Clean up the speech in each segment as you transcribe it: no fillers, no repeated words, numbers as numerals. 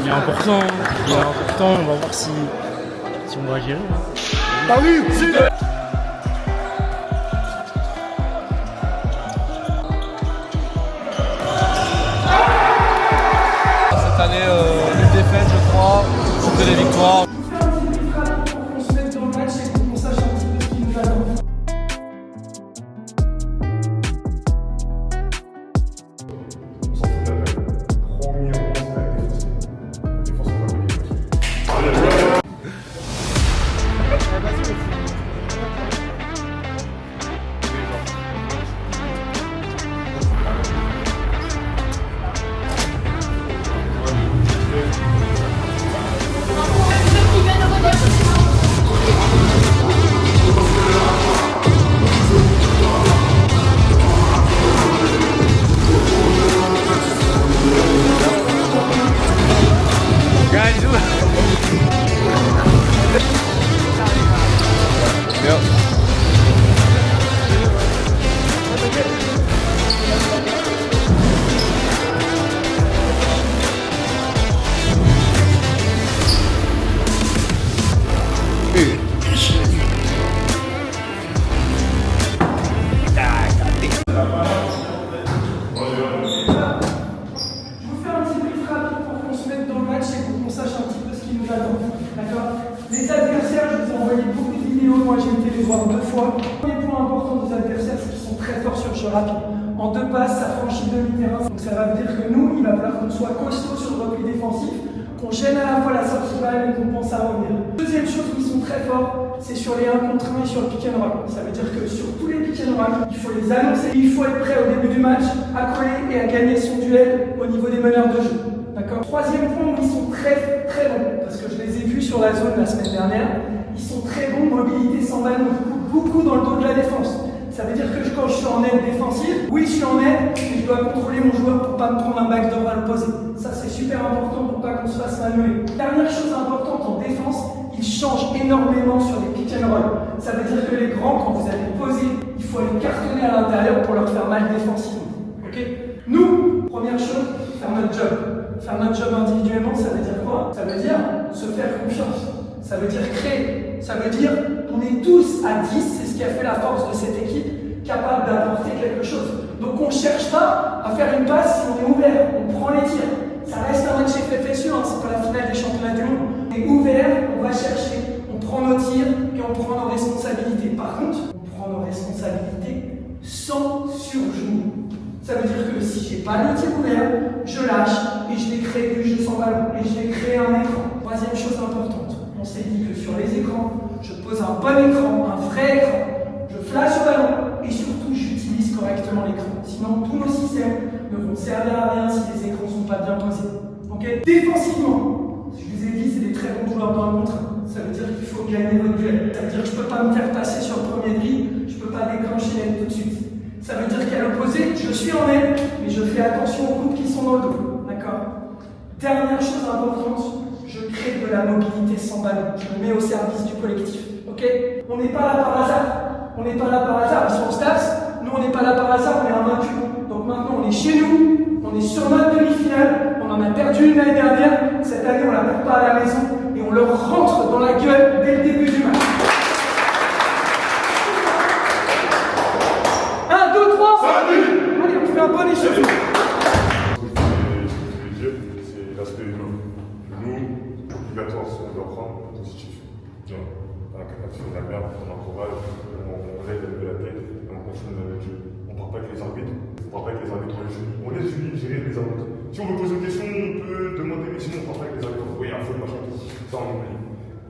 Il est important, on va voir si on va gérer. Paris, cette année, une défaite, je crois, pour que des victoires. On se mette dans le match et qu'on sache un petit peu ce qui nous attend. on s'en fout de la tête. Premièrement, c'est la défense. La défense, on va gagner. Les adversaires, je vous ai envoyé beaucoup de vidéos, moi j'ai été les voir 2 fois. Le premier point important des adversaires, c'est qu'ils sont très forts sur le jeu rapide. En 2 passes, ça franchit demi-terrain. Donc ça va dire que nous, il va falloir qu'on soit costaud sur le repli défensif, qu'on gêne à la fois la sortie de balle et qu'on pense à revenir. Deuxième chose où ils sont très forts, c'est sur les 1 contre 1 et sur le pick and roll. Ça veut dire que sur tous les pick and roll, il faut les annoncer. Il faut être prêt au début du match à coller et à gagner son duel au niveau des meneurs de jeu. D'accord. Troisième point où ils sont très bons, parce que je les ai vus sur la zone la semaine dernière, ils sont très bons, mobilité sans ballon, beaucoup dans le dos de la défense. Ça veut dire que quand je suis en aide défensive, oui je suis en aide, mais je dois contrôler mon joueur pour pas me prendre un backdoor à l'opposé. Ça c'est super important pour pas qu'on se fasse malmener. Dernière chose importante en défense, ils changent énormément sur les pick and roll. Ça veut dire que les grands, quand vous allez poser, il faut les cartonner à l'intérieur pour leur faire mal défensivement. Ok. Nous, première chose, faire notre job. Faire notre job individuellement, ça veut dire quoi? Ça veut dire se faire confiance. Ça veut dire créer. Ça veut dire on est tous à 10, c'est ce qui a fait la force de cette équipe, capable d'apporter quelque chose. Donc on ne cherche pas à faire une passe si on est ouvert, on prend les tirs. Ça reste un match FFSU, hein, c'est pas la finale des championnats du monde. On est ouvert, on va chercher, on prend nos tirs et on prend nos responsabilités. Par contre, on prend nos responsabilités sans surgenou. Ça veut dire que si j'ai pas le tir ouvert, je lâche et je vais créer du jeu sans ballon et je vais créer un écran. Troisième chose importante, on s'est dit que sur les écrans, je pose un bon écran, un vrai écran, je flash au ballon et surtout j'utilise correctement l'écran. Sinon tous nos systèmes ne vont servir à rien si les écrans sont pas bien posés. Okay. Défensivement, je vous ai dit, c'est des très bons joueurs dans le contre. Ça veut dire qu'il faut gagner votre duel. Ça veut dire que je ne peux pas me faire passer sur le premier dribble, je ne peux pas déclencher l'aide tout de suite. Ça veut dire qu'à l'opposé, je suis en aide, mais je fais attention aux coups qui sont dans le dos. D'accord. Dernière chose importante, je crée de la mobilité sans ballon. Je me mets au service du collectif. Ok. On n'est pas là par hasard. On n'est pas là par hasard. Ils sont au Staps. Nous, on n'est pas là par hasard, on est invaincus. Donc maintenant, on est chez nous. On est sur notre demi-finale. On en a perdu une l'année dernière. Cette année, on ne la perd pas à la maison. Et on leur rentre dans la gueule dès le début du match. 1, 2, 3. Allez, on fait un bon échauffement. C'est l'aspect humain. Nous, obligatoire, c'est on doit prendre positif. On a capacité, on a le merde, on encourage, on lève la tête, et on continue le jeu. On ne parle pas avec les arbitres, on ne parle pas avec les arbitres dans le jeu. On laisse gérer les arbitres. Si on veut poser une question, on peut demander, mais sinon on ne parle pas avec les arbitres. Oui, un faux machin, ça on oublie.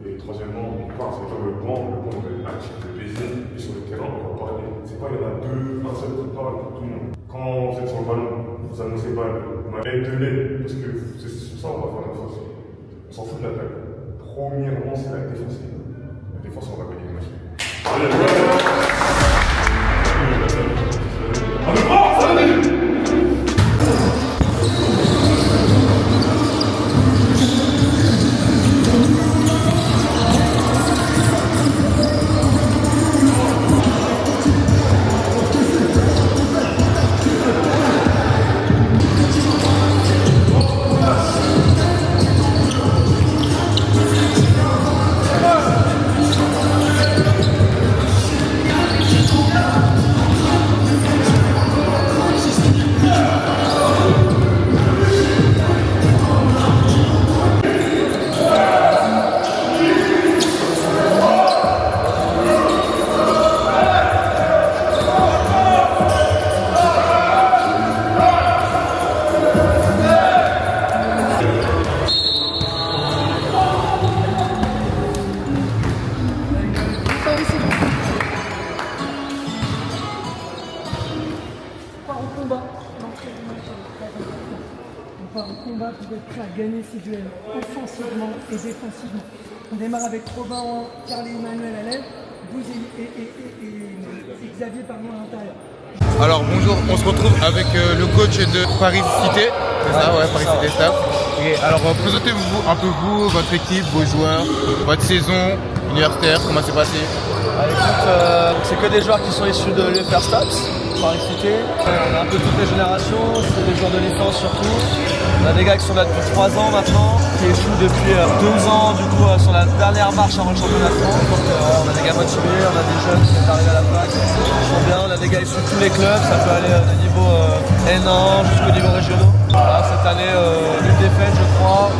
Et troisièmement, on parle, ça veut dire le banc de match, le plaisir, et sur le terrain, on va parler. C'est pas, il y en a deux, un seul qui parle pour tout le monde. Quand vous êtes sur le ballon, vous annoncez pas, on a l'aide de l'aide, parce que c'est sur ça on va faire notre force. On s'en fout de l'attaque. Premièrement, c'est la défense. La défense, on va gagner le match. prêt à gagner ses duels offensivement et défensivement. On démarre avec Robin, Carl et Emmanuel à l'aile, Bouzy et Xavier à l'intérieur. Alors bonjour, on se retrouve avec le coach de Paris Cité, c'est ça, ouais, Paris Cité Staff. Et alors présentez-vous un peu vous, votre équipe, vos joueurs, votre saison universitaire, comment c'est passé? Écoute, c'est que des joueurs qui sont issus de l'UFR Staps, Paris Cité. On a un peu toutes les générations, c'est des joueurs de licence surtout. On a des gars qui sont là depuis 3 ans maintenant, qui échouent depuis 12 ans du coup sur la dernière marche avant le championnat de France. Donc on a des gars motivés, on a des jeunes qui sont arrivés à la fac, qui sont bien, on a des gars issus de tous les clubs, ça peut aller de niveau N1 jusqu'au niveau régionaux. Voilà, cette année, une défaite je crois,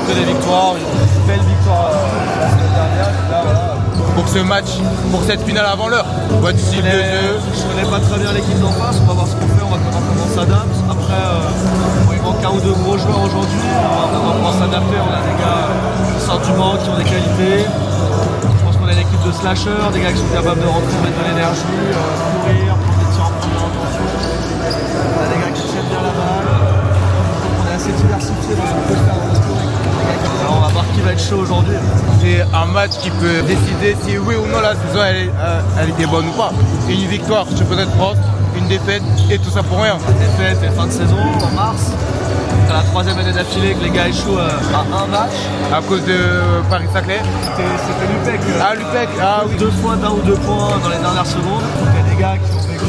que des victoires, une belle victoire la semaine dernière. Là, voilà. Pour ce match, pour cette finale avant l'heure, votre style de jeu? Je connais pas très bien l'équipe d'en face, on va voir ce qu'on fait, on va voir comment on s'adapte. Après, il manque un ou deux gros joueurs aujourd'hui, on va pouvoir s'adapter, on a des gars qui sortent du banc, qui ont des qualités. Je pense qu'on a une équipe de slashers, des gars qui sont capables de rentrer, mettre de l'énergie, courir, prendre des tirs en première intention. On a des gars qui tiennent bien la balle. On est assez diversifié dans ce qu'on peut faire dans le sport. Alors on va voir qui va être chaud aujourd'hui. C'est un match qui peut décider si oui ou non la saison elle était bonne ou pas. Une victoire sur peut-être France, une défaite et tout ça pour rien. Défaite et fin de saison en mars. C'est la 3e année d'affilée que les gars échouent à un match. À cause de Paris-Saclay? C'était l'UPEC. Ah l'UPEC, ah oui. 2 fois d'un ou 2 points dans les dernières secondes. Donc il y a des gars qui ont vécu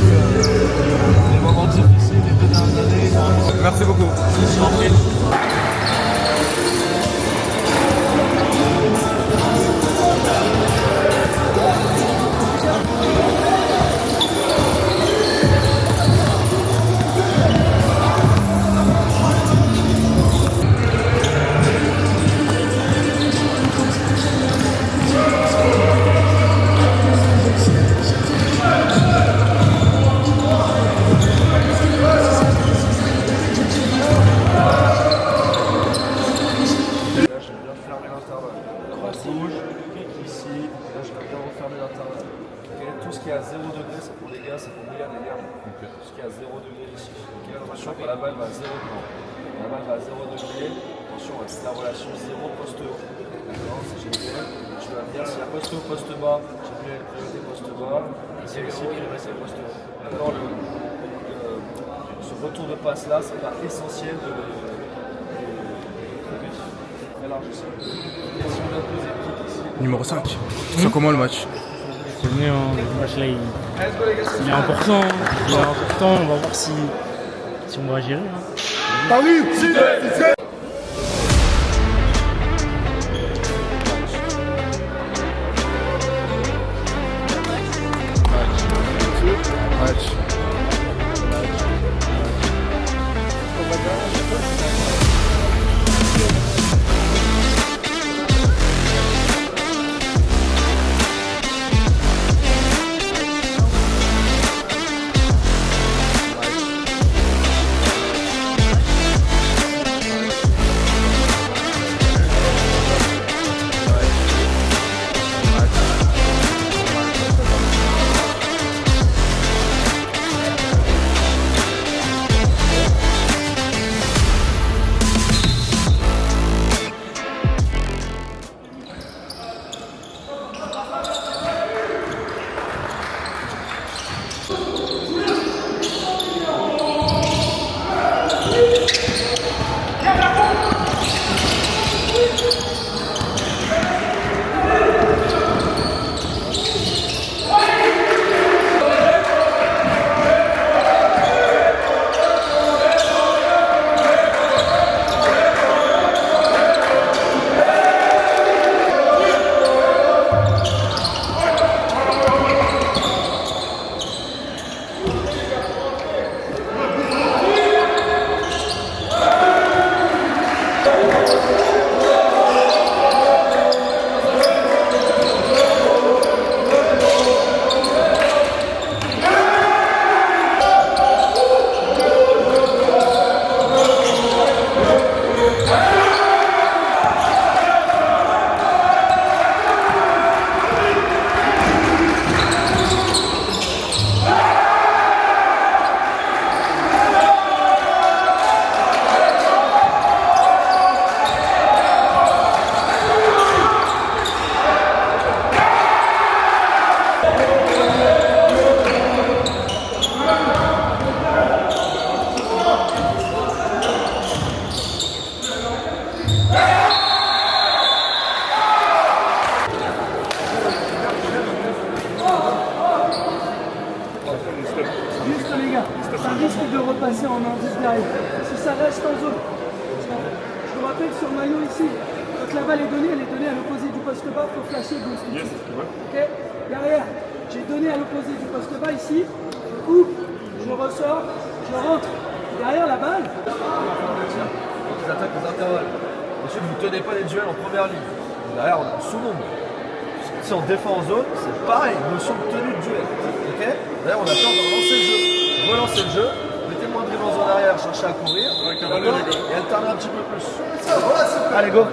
des moments difficiles les 2 dernières années. Merci beaucoup. Je t'en prie. Tout ce qui est à 0 degré, c'est pour les gars, c'est pour Mégane et Yann. Tout ce qui est à 0 degré ici. Okay, attention quand la balle va à 0 degré. La balle va à 0 degré. Attention, c'est la relation 0 poste haut. D'accord, c'est génial. Tu vas venir, s'il y a poste haut, poste bas, j'ai mis la priorité poste bas. Ici, priorité poste haut. Maintenant, ce retour de passe là, c'est pas essentiel de très large aussi. Et si on a 2 équipes ici. Numéro 5. Tu sens comment le match? C'est mieux, hein. Le match là il est important. Il est important, on va voir si on va gérer. Hein. reste en zone. Je vous rappelle sur le maillot ici, quand la balle est donnée, elle est donnée à l'opposé du poste bas pour flasher gauche. Yes, ouais. Ok. Derrière, j'ai donné à l'opposé du poste bas ici, je coupe, je ressors, je rentre. Derrière la balle. Ils attaquent les intervalles. Ensuite, vous ne tenez pas les duels en première ligne. Derrière, on est en sous-nombre. Si on défend en zone, c'est pareil, notion de tenue de duel. Ok. D'ailleurs, on a peur de relancer le jeu. Relancer le jeu, mettez moins de dribble en zone arrière, cherchez à courir, et alternez un petit peu plus. Allez, go.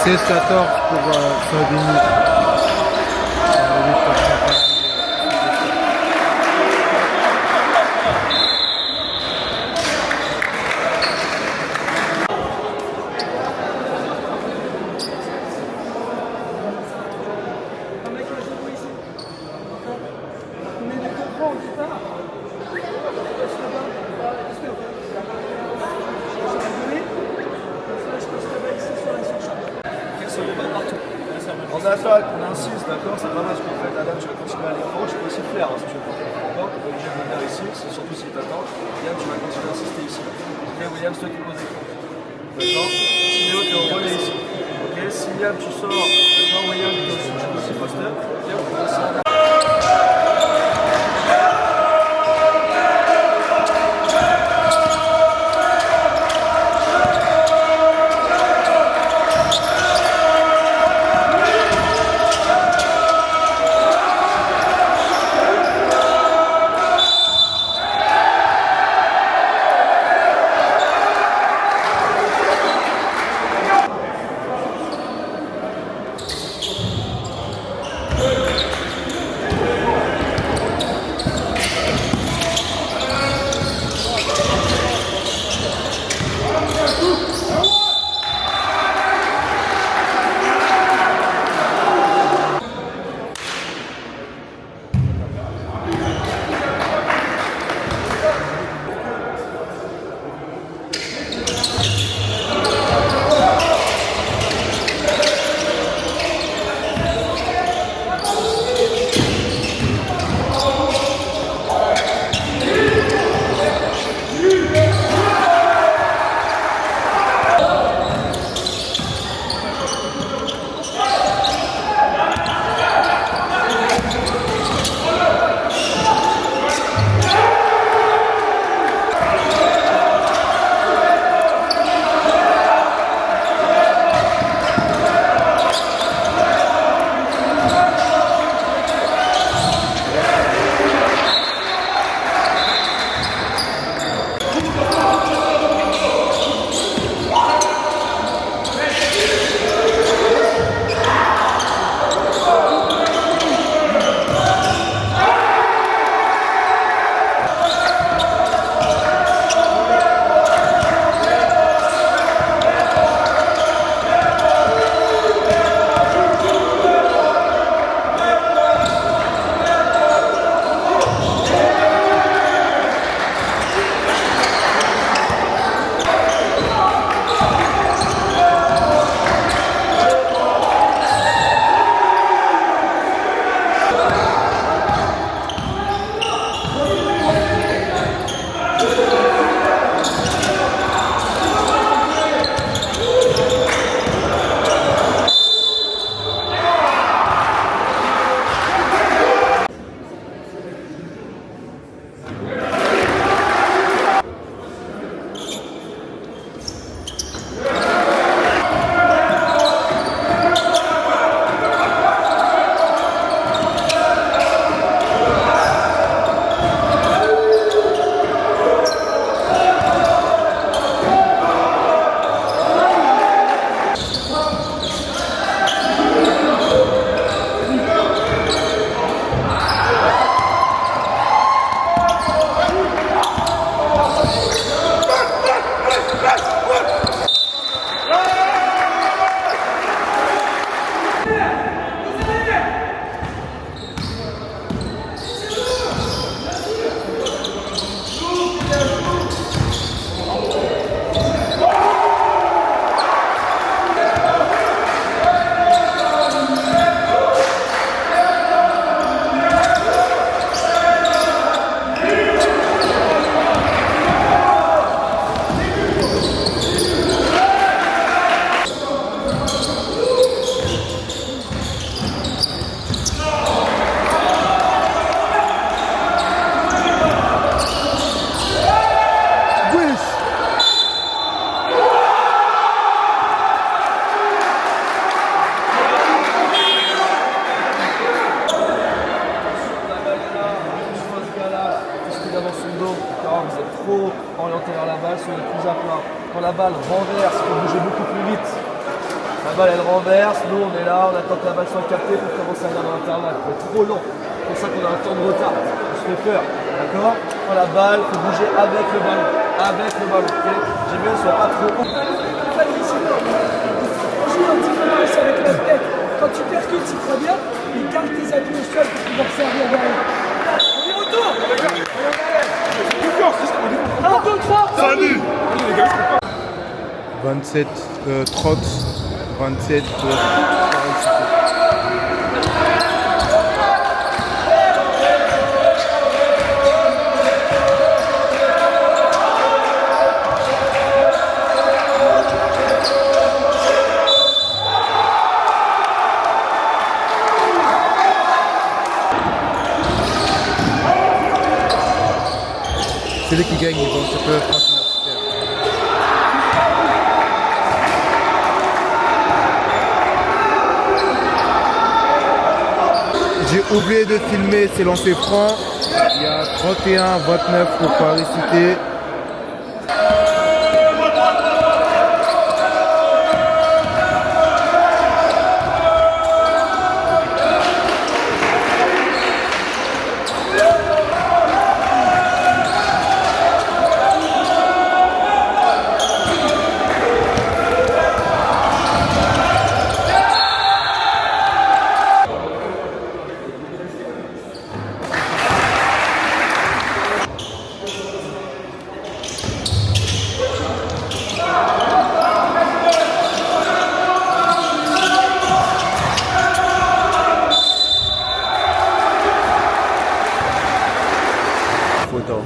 C'est 14 pour Savigny. Un mec qui a joué ici. On met les deux points au départ. Poste bas. Est-ce que ça va donner le flash poste bas ici sur la surcharge. Se débat partout. En attaque, on insiste, d'accord, c'est pas mal ce qu'on fait. Adam, tu vas continuer à l'écran, tu peux aussi faire si tu veux. D'accord, tu peux obligé de venir ici, c'est surtout si tu attends. William, tu vas continuer à insister ici. Ok, William, c'est toi qui poses l'écran. D'accord, Sinéo, tu es au relais ici. Ok, si William, tu sors, d'accord, William, tu peux aussi poster. Ok, on peut passer à Vous êtes trop orienté vers la balle, soyez plus à plat. Quand la balle renverse, il faut bouger beaucoup plus vite. La balle elle renverse, nous on est là, on attend que la balle soit captée pour commencer à aller dans l'intervalle. C'est trop lent, c'est pour ça qu'on a un temps de retard, on se fait peur, d'accord? Quand la balle, il faut bouger avec le ballon, okay? J'aime bien, soit pas trop haut. Joue un petit peu plus avec la tête. Quand tu percutes, c'est très bien, mais garde tes appuis au sol pour pouvoir servir derrière. On est retour. 1, 2, 3. Salut! 27, 30, 27 pour Paris Cité. C'est lui qui gagne, ils vont se faire France Universitaire. J'ai oublié de filmer ces lancers francs. Il y a 31-29 pour Paris Cité. Photo.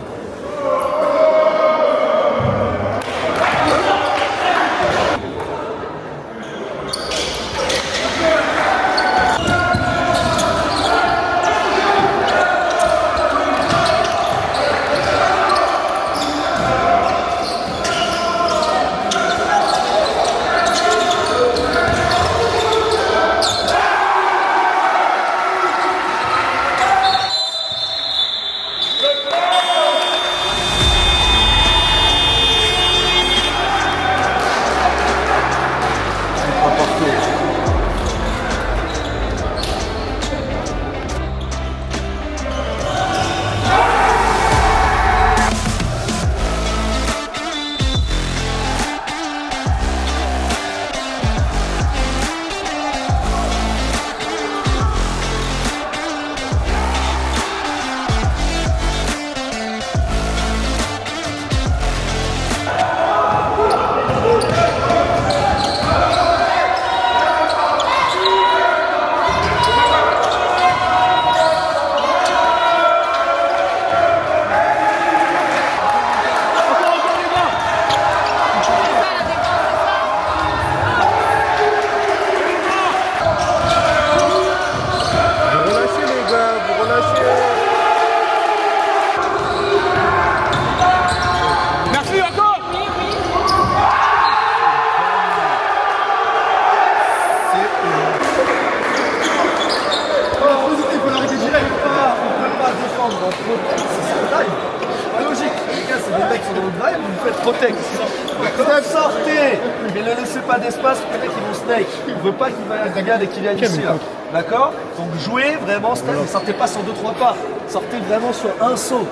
Sortez, mais ne laissez pas d'espace pour les mecs qui vont snake. On veut pas qu'il regarde et qu'il vienne ici là. D'accord? Donc jouez vraiment, ne sortez pas sur 2-3 pas. Sortez vraiment sur un saut.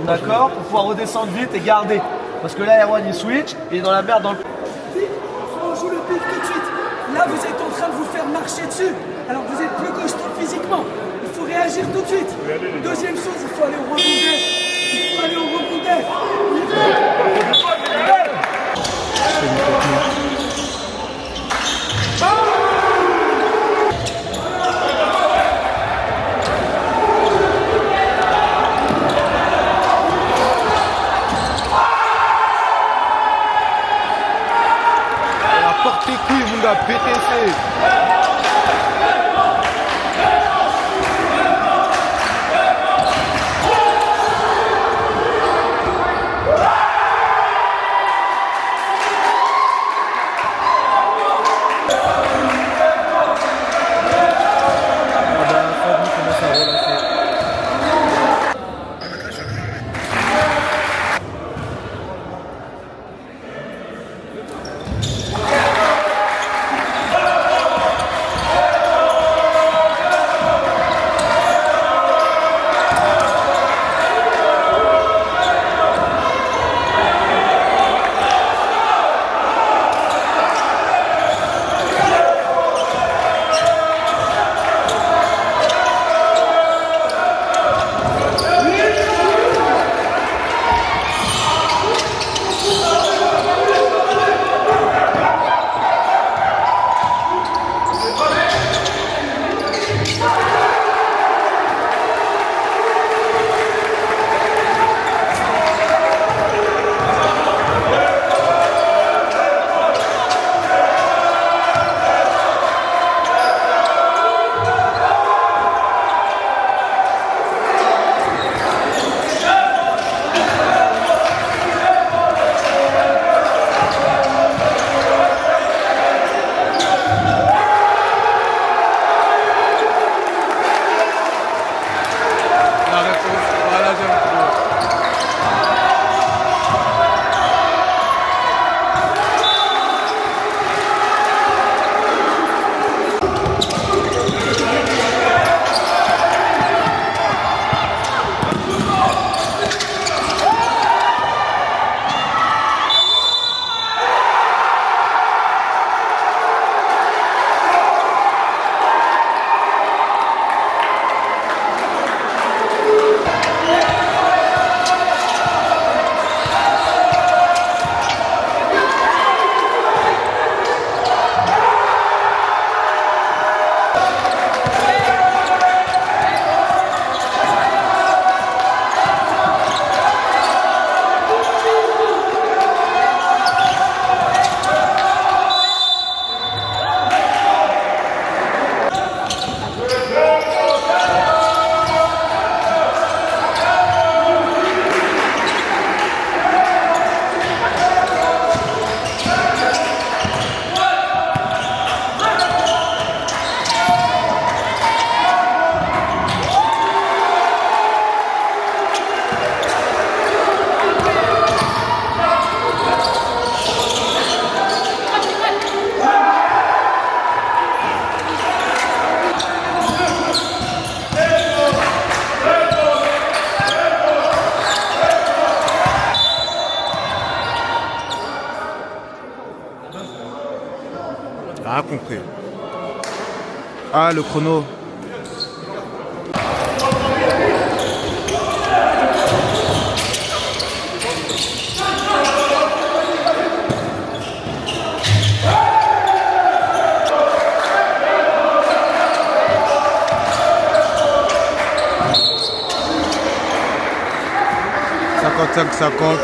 D'accord? Pour pouvoir redescendre vite et garder. Parce que là, Erwan il switch et il est dans la merde dans le. On joue le pic tout de suite. Là, vous êtes en train de vous faire marcher dessus. Alors vous êtes plus costaud physiquement. Il faut réagir tout de suite. Deuxième chose, il faut aller au rebond. Il faut aller au rebond d'air. Porte tes couilles, mon gars, PTC. Rien compris. Ah, le chrono. « 55-50 ».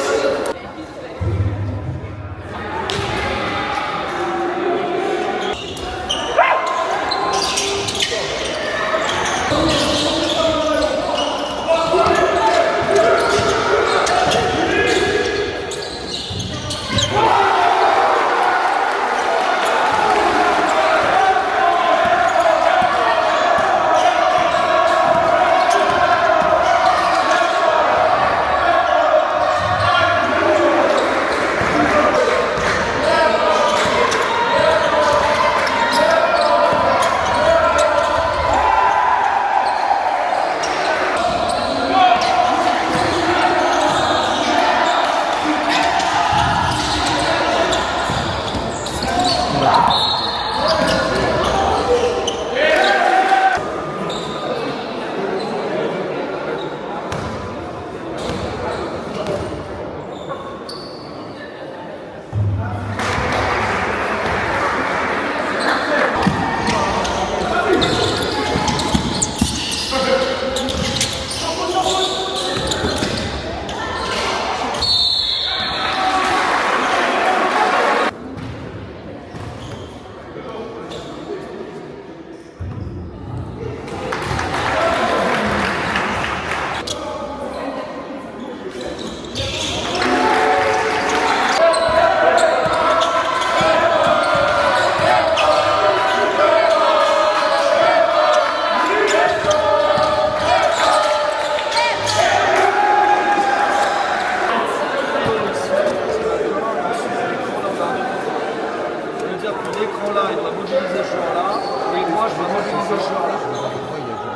ce joueur-là.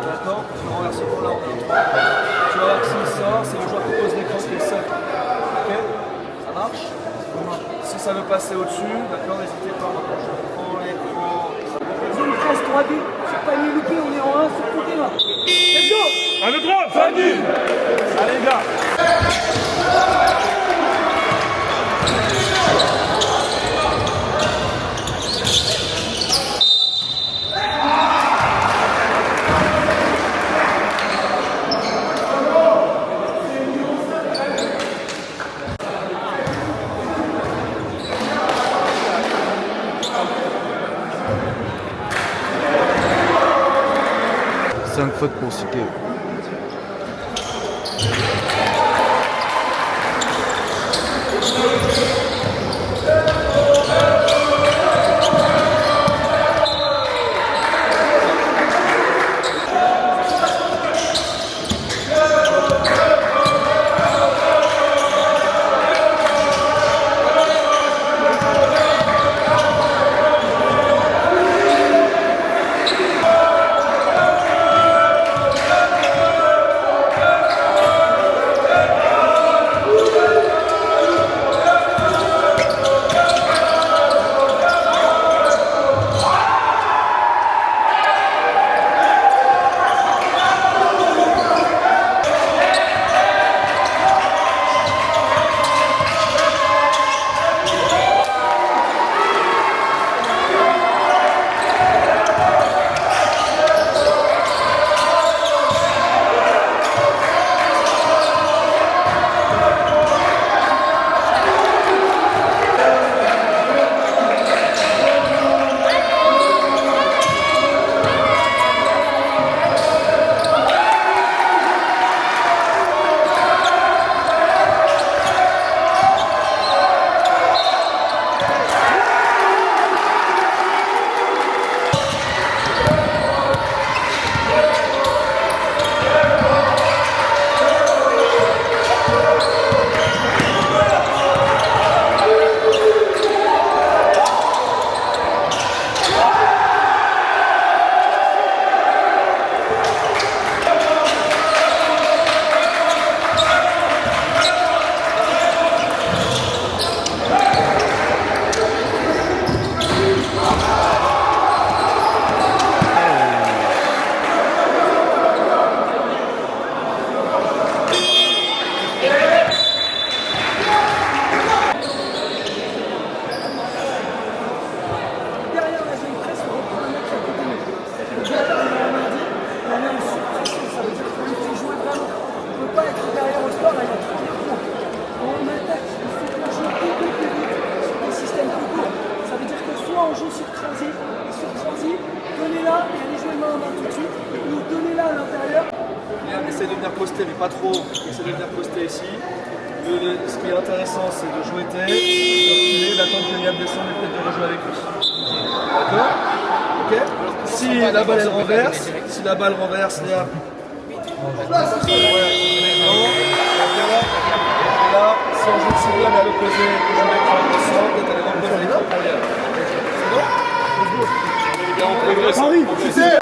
D'accord? Tu renverses ce là, on est 3. Tu vas voir que s'il sort, c'est le joueur qui pose l'écran qui est seul. Ok? Ça marche? Si ça veut passer au-dessus, d'accord, n'hésitez pas, maintenant je prends l'écran. Zone 13, 3 buts. C'est pas ni loupé, on est en 1 sur le côté là. Let's go! 1, 2, 3, Fanny! Allez, les gars! Cinq fautes pour Cité. Essaye de venir poster, mais pas trop. Essaye de venir poster ici. Ce qui est intéressant, c'est de jouer tête, de reculer, d'attendre que Liam descende et peut-être de rejouer avec lui. D'accord? Ok? Si la balle elle renverse, Liam. Là, si on joue de Sylvain, mais à l'opposé, je vais prendre le centre, peut-être aller reposer l'écran pour Liam. C'est bon? On progresse. Paris, tu sais!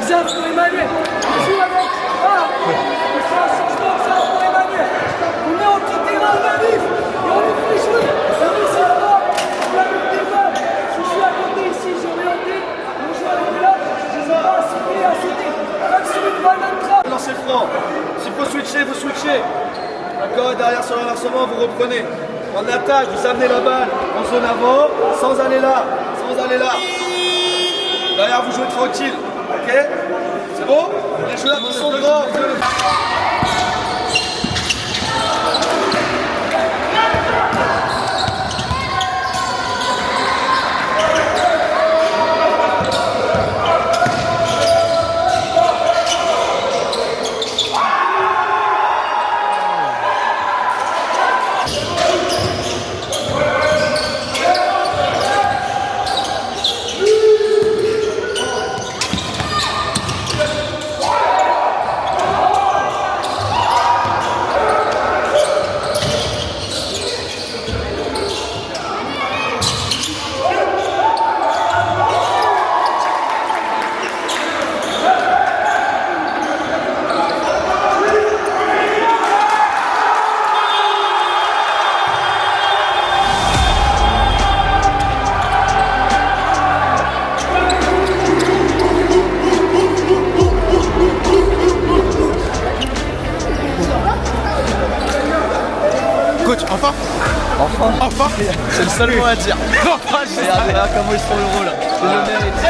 Xav pour Emmanuel. On joue avec. Ah, il fait un changement Xav pour Emmanuel. On met en petit terrain Manif et on lui fait jouer. Manif, c'est fort. On a le débat. Je suis à côté ici, j'ai orienté. On joue avec là. Je ne sais pas à sauter. Comme si une balle dans le crâne. Lancez le franc. S'il faut switcher, vous switchez. D'accord, et derrière sur l'inversement, vous reprenez. En attaque, vous amenez la balle en zone avant, sans aller là. Derrière, vous jouez tranquille. Ok? C'est bon? Les joueurs qui sont devant. Coach, enfin. C'est le seul mot à dire. Regarde comment ils font le rôle. Ils le méritent.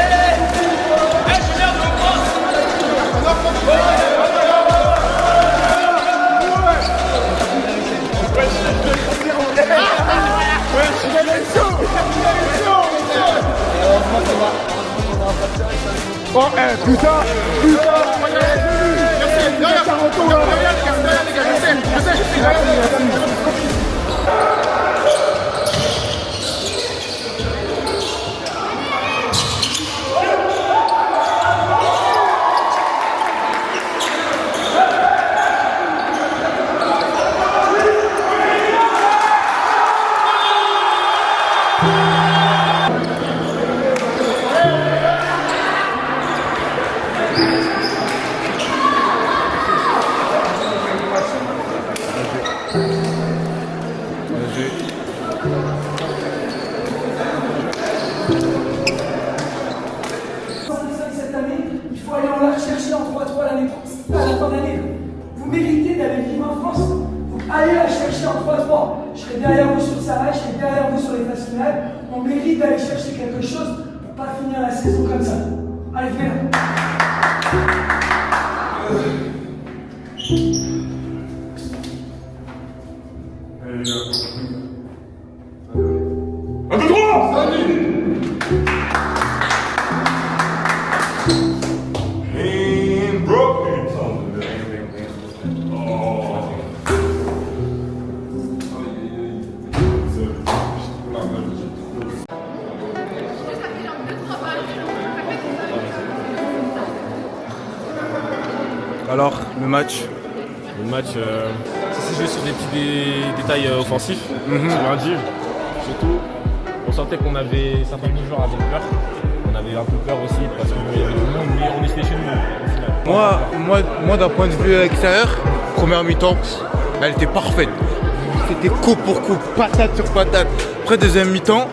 Cette année, il faut aller en la rechercher en 3-3 l'année prochaine, à la fin d'année. Vous méritez d'aller vivre en France. Donc allez la chercher en 3-3. Je serai derrière vous sur Sarah, je serai derrière vous sur les phases finales. On mérite d'aller chercher quelque chose pour pas finir la saison comme ça. Allez, venez là. Allez, les gars. 1, 2, 3! And bro! Alors, le match. Le match, ça s'est joué sur des petits détails offensifs, sur l'indiv. Surtout, on sentait qu'on avait certains de nos joueurs avaient peur. On avait un peu peur aussi parce qu'il y avait du monde, mais on était chez nous au final. Moi d'un point de vue extérieur, première mi-temps, elle était parfaite. C'était coup pour coup, patate sur patate. Après deuxième mi-temps,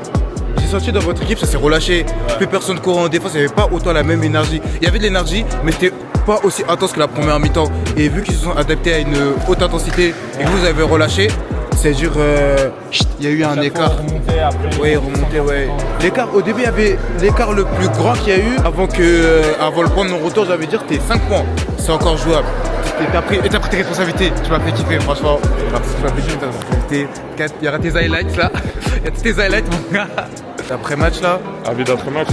j'ai senti dans votre équipe, ça s'est relâché. Plus personne courait en défense, il n'y avait pas autant la même énergie. Il y avait de l'énergie, mais c'était pas aussi intense que la première mi-temps. Et vu qu'ils se sont adaptés à une haute intensité et que vous avez relâché, c'est-à-dire il y a eu un écart. Oui, remonté, ouais. L'écart, au début, il y avait l'écart le plus grand qu'il y a eu avant le point de non-retour, j'avais dire t'es 5 points. C'est encore jouable. Et t'as pris tes responsabilités, tu m'as fait kiffer, franchement. Tu m'as fait kiffer tes responsabilités. Il y aura tes highlights là. Il y a tous tes highlights, mon gars. Après-match là. Avec d'après-match.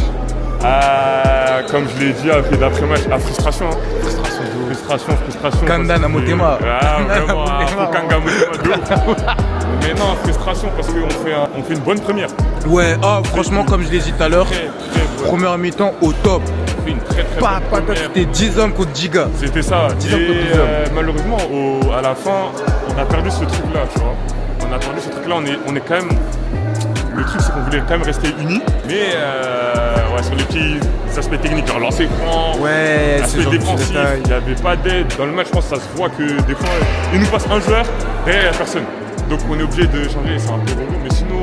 Comme je l'ai dit, avec d'après-match, à frustration. Frustration. Kandan à Motema. Ah, vraiment, Kanga Motema. Mais non, frustration parce qu'on fait une bonne première. Ouais, franchement, comme je l'ai dit tout à l'heure, première mi-temps au top. On fait une très bonne première. C'était 10 hommes contre 10 gars. C'était ça. 10 hommes contre 10 hommes. Malheureusement, à la fin, on a perdu ce truc-là, tu vois. On a quand même. Le truc, c'est qu'on voulait quand même rester unis. Mais sur les petits aspects techniques, genre lancer franc, Ouais, ce aspect genre de défensif, détails. il n'y avait pas d'aide. Dans le match, je pense que ça se voit que des fois, il nous passe un joueur, derrière, il n'y a personne. Donc on est obligé de changer, c'est un peu relou, mais sinon,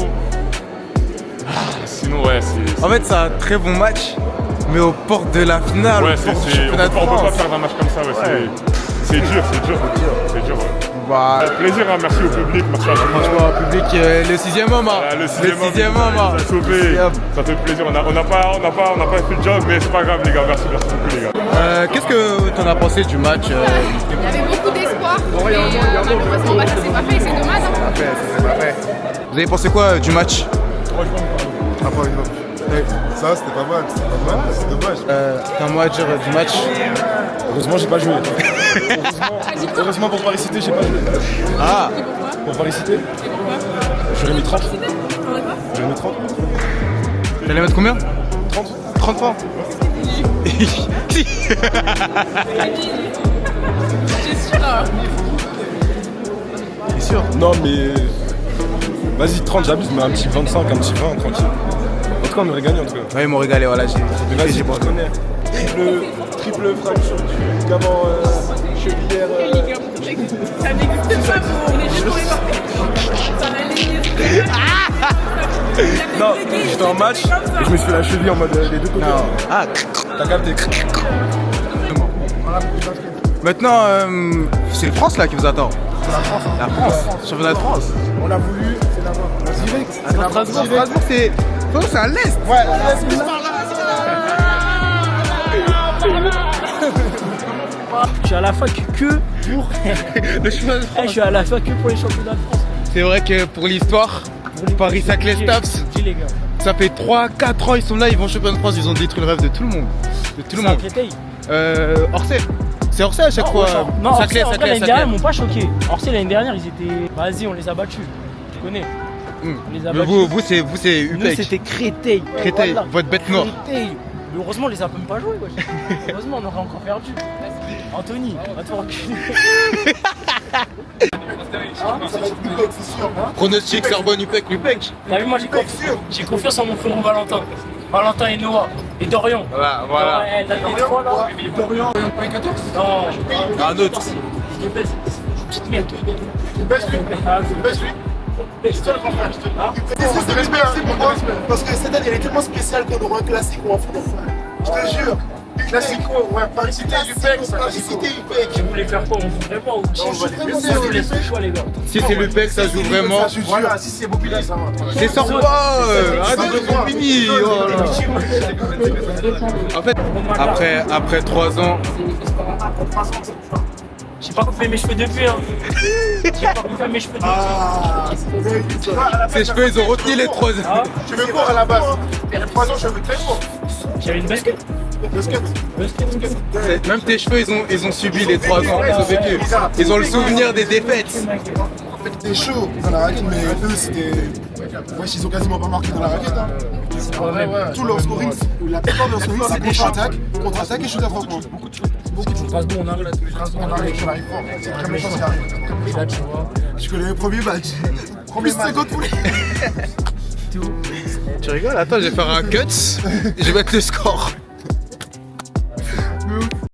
ouais, c'est... En fait, c'est un très bon match, mais aux portes de la finale, Ouais, aux portes du on championnat de peut pas France. faire un match comme ça, ouais. C'est dur. Ouais. Bah, Plaisir, hein, merci au public, merci à tout le monde. franchement, public, le 6e homme. Voilà, le sixième homme, homme. il nous a sauvés. Ça fait plaisir, on n'a pas fait le job, mais c'est pas grave les gars, merci beaucoup les gars. Qu'est-ce que t'en as pensé du match Il y avait beaucoup d'espoir, mais malheureusement bah, ça s'est pas fait, c'est dommage. Hein. Vous avez pensé quoi du match? Ça, c'était pas mal, c'est dommage. Qu'un mot à dire du match? Heureusement, j'ai pas joué. Heureusement pour Paris Cité, j'ai pas joué. Ah, Pour Paris Cité, j'aurais mis 30. J'aurais mis 30. t'allais mettre combien? 30 francs. J'ai sûr. Non, mais. Vas-y, 30, j'abuse, mais un petit 25, un petit 20, tranquille. En tout cas, on aurait gagné en tout cas. Ouais, ils m'ont régalé, voilà, Mais vas-y, on connaît. Triple fracture du ligament chevillère. Ça n'existe pas, on est juste pour les parfaits. Ça va aligner. Non, j'étais en match et je me suis fait la cheville en mode les deux côtés. Ah, T'as capté? maintenant, c'est le France là qui vous attend. La France, championnat de France. On l'a voulu, c'est là-bas. Direct, c'est là-bas. Strasbourg, c'est à l'Est. Ouais, laisse-moi par là. Je suis à la fac que pour Le championnat de je France. suis à la fac que pour les championnats de France. C'est vrai que pour l'histoire, Paris-Saclay Staps, Dis les gars. ça fait 3-4 ans, ils sont là, ils vont au championnat de France, ils ont détruit le rêve de tout le monde. De tout le C'est un monde. Créteil. Orsay. C'est Orsay à chaque Non, fois. Auchan. Non, Saclay, Orsay, en vrai, Saclay, l'année dernière, ils Saclay. m'ont pas choqué. Orsay, l'année dernière, ils étaient. Vas-y, on les a battus. Tu connais. On les a Mais battus. vous, c'est Nous, UPEC. c'était Créteil. Créteil, Voilà. votre bête noire. Créteil. Mais heureusement, on les a même pas joués. Wesh. Heureusement, on aurait encore perdu. Anthony, va te faire enculer. Pronostic Sorbonne UPEC, UPEC. T'as vu, moi, j'ai confiance en mon frère Valentin. Valentin et Noah. Et Dorian. Voilà. Ouais, là, les trois, là. Dorian. Non. Un autre. Je te baisse. Petite merde. Parce que cette année, elle est tellement spéciale qu'on aura un classique ou un foot. Je te jure. Classico, ouais, Paris Cité, UPEC, Paris Cité, UPEC. Tu voulais faire quoi? On joue vraiment ou je vous laisse le choix, les gars. Si c'est l'UPEC, ça joue vraiment. Voilà, si c'est Bobigny, ça va. C'est Sorbonne. Arrête de Bobigny. Oh là là. En fait, après 3 ans, J'ai pas coupé mes cheveux depuis, hein. J'ai pas coupé mes cheveux depuis. ses cheveux, ils ont retenu les 3 ans. Tu veux court à la base. Il y a 3 ans, je veux très court. J'avais une basket. Même tes cheveux, ils ont subi les 3 ans. Ils ont vécu. Ils ont le souvenir des défaites. C'était chaud dans la raquette, mais eux, c'était. Wesh, ils ont quasiment pas marqué dans la raquette. Hein. Tout leur scoring, la plupart de leur scoring, c'est contre-attaque et shoot à 3 points. Strasbourg, on arrive. On arrive fort. C'est très méchant ce qui arrive. Et là, tu vois. Je connais le premier match. Premier 50 poulets. Tu rigoles? Attends, je vais faire un cut. Je vais mettre le score.